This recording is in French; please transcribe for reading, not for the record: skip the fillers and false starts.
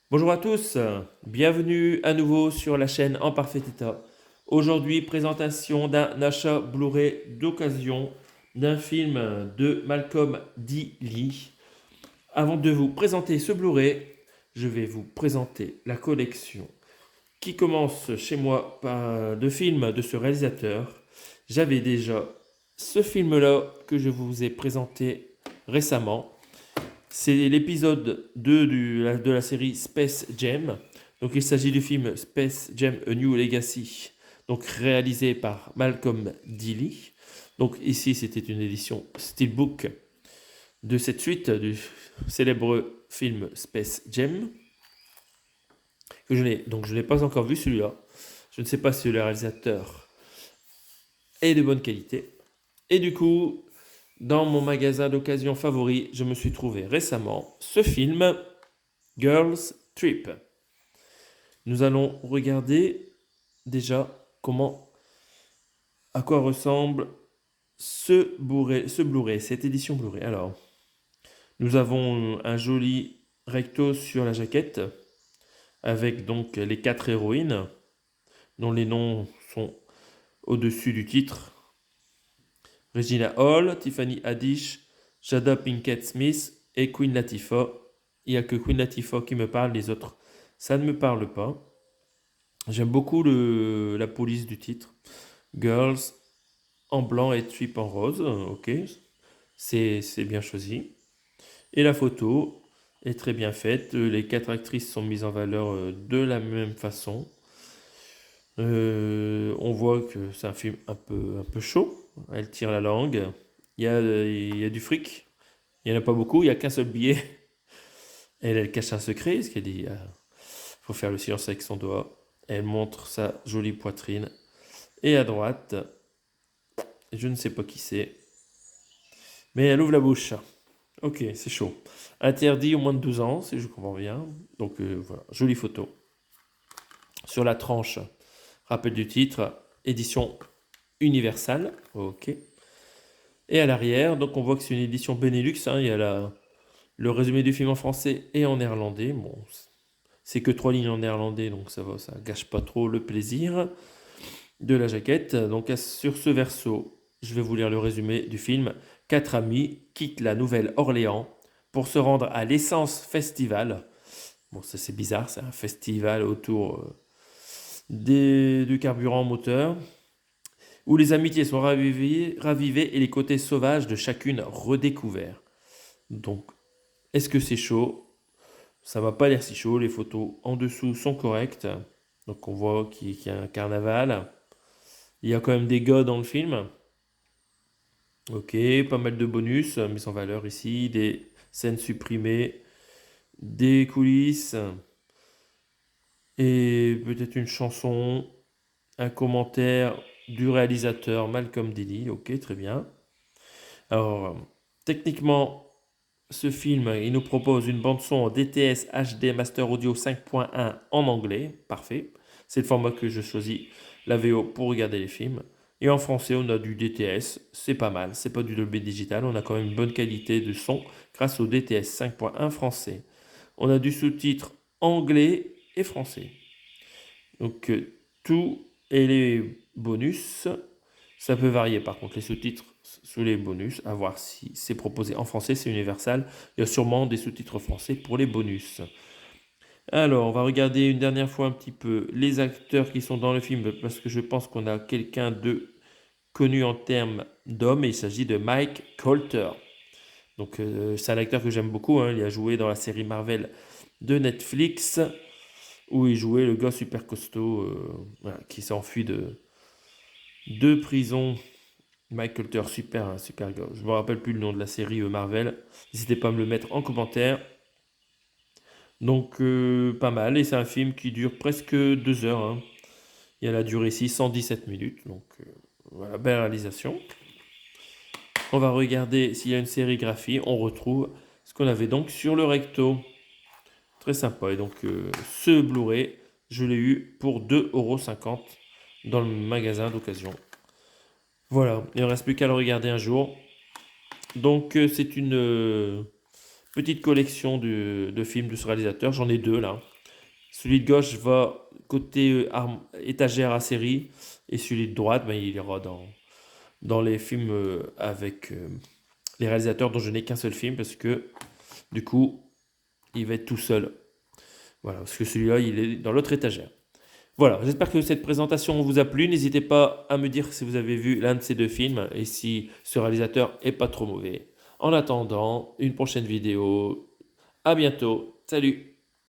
Bonjour à tous, bienvenue à nouveau sur la chaîne En Parfait État. Aujourd'hui, présentation d'un achat Blu-ray d'occasion d'un film de Malcolm D. Lee. Avant de vous présenter ce Blu-ray, je vais vous présenter la collection qui commence chez moi par de films de ce réalisateur. J'avais déjà ce film-là que je vous ai présenté récemment. C'est l'épisode 2 de la série Space Jam. Donc il s'agit du film Space Jam A New Legacy, donc réalisé par Malcolm D. Lee. Donc ici c'était une édition Steelbook de cette suite du célèbre film Space Jam, que je n'ai pas encore vu celui-là. Je ne sais pas si le réalisateur est de bonne qualité. Et du coup, dans mon magasin d'occasion favori, je me suis trouvé récemment ce film Girls Trip. Nous allons regarder déjà à quoi ressemble ce Blu-ray, cette édition Blu-ray. Alors, nous avons un joli recto sur la jaquette avec donc les 4 héroïnes dont les noms sont au-dessus du titre. Regina Hall, Tiffany Haddish, Jada Pinkett Smith et Queen Latifah. Il n'y a que Queen Latifah qui me parle, les autres, ça ne me parle pas. J'aime beaucoup la police du titre. Girls en blanc et Trip en rose. Ok, c'est bien choisi. Et la photo est très bien faite. Les 4 actrices sont mises en valeur de la même façon. On voit que c'est un film un peu chaud. Elle tire la langue. Il y a du fric. Il n'y en a pas beaucoup. Il n'y a qu'un seul billet. Elle cache un secret. Ce qu'elle dit, faut faire le silence avec son doigt. Elle montre sa jolie poitrine. Et à droite, je ne sais pas qui c'est, mais elle ouvre la bouche. Ok, c'est chaud. Interdit au moins de 12 ans, si je comprends bien. Donc voilà, jolie photo. Sur la tranche, rappel du titre, édition universelle. Ok. Et à l'arrière, donc on voit que c'est une édition Benelux. Hein, il y a le résumé du film en français et en néerlandais. Bon, c'est que 3 lignes en néerlandais, donc ça va, ça gâche pas trop le plaisir de la jaquette. Donc sur ce verso, je vais vous lire le résumé du film. 4 amis quittent la Nouvelle-Orléans pour se rendre à l'Essence Festival. Bon, ça c'est bizarre, c'est un festival autour du carburant moteur, où les amitiés sont ravivées et les côtés sauvages de chacune redécouverts. Donc, est-ce que c'est chaud? Ça va pas l'air si chaud, les photos en dessous sont correctes. Donc on voit qu'il y a un carnaval. Il y a quand même des gars dans le film. Ok, pas mal de bonus mis en valeur ici, des scènes supprimées, des coulisses et peut-être une chanson, un commentaire du réalisateur Malcolm Dilly. Ok, très bien. Alors, techniquement, ce film, il nous propose une bande-son en DTS HD Master Audio 5.1 en anglais. Parfait. C'est le format que je choisis, la VO, pour regarder les films. Et en français, on a du DTS. C'est pas mal. C'est pas du Dolby Digital. On a quand même une bonne qualité de son grâce au DTS 5.1 français. On a du sous-titre anglais et français. Donc, tout et les bonus, ça peut varier par contre, les sous-titres sous les bonus, à voir si c'est proposé en français, c'est universal. Il y a sûrement des sous-titres français pour les bonus. Alors, on va regarder une dernière fois un petit peu les acteurs qui sont dans le film, parce que je pense qu'on a quelqu'un de connu en termes d'homme, et il s'agit de Mike Colter. Donc, c'est un acteur que j'aime beaucoup, hein. Il a joué dans la série Marvel de Netflix, où il jouait le gars super costaud voilà, qui s'est enfui de prison. Mike Colter, super, super gars. Je me rappelle plus le nom de la série Marvel. N'hésitez pas à me le mettre en commentaire. Donc, pas mal. Et c'est un film qui dure presque 2 heures. Hein. Il y a la durée ici, 117 minutes. Donc, voilà, belle réalisation. On va regarder s'il y a une sérigraphie. On retrouve ce qu'on avait donc sur le recto. Très sympa. Et donc, ce Blu-ray, je l'ai eu pour 2,50 € dans le magasin d'occasion. Voilà, il ne reste plus qu'à le regarder un jour. Donc, c'est une petite collection de films de ce réalisateur. J'en ai 2 là. Celui de gauche va côté étagère à série et celui de droite, ben, il ira dans les films avec les réalisateurs dont je n'ai qu'un seul film parce que du coup, il va être tout seul. Voilà, parce que celui-là, il est dans l'autre étagère. Voilà, j'espère que cette présentation vous a plu. N'hésitez pas à me dire si vous avez vu l'un de ces deux films et si ce réalisateur est pas trop mauvais. En attendant, une prochaine vidéo. À bientôt. Salut!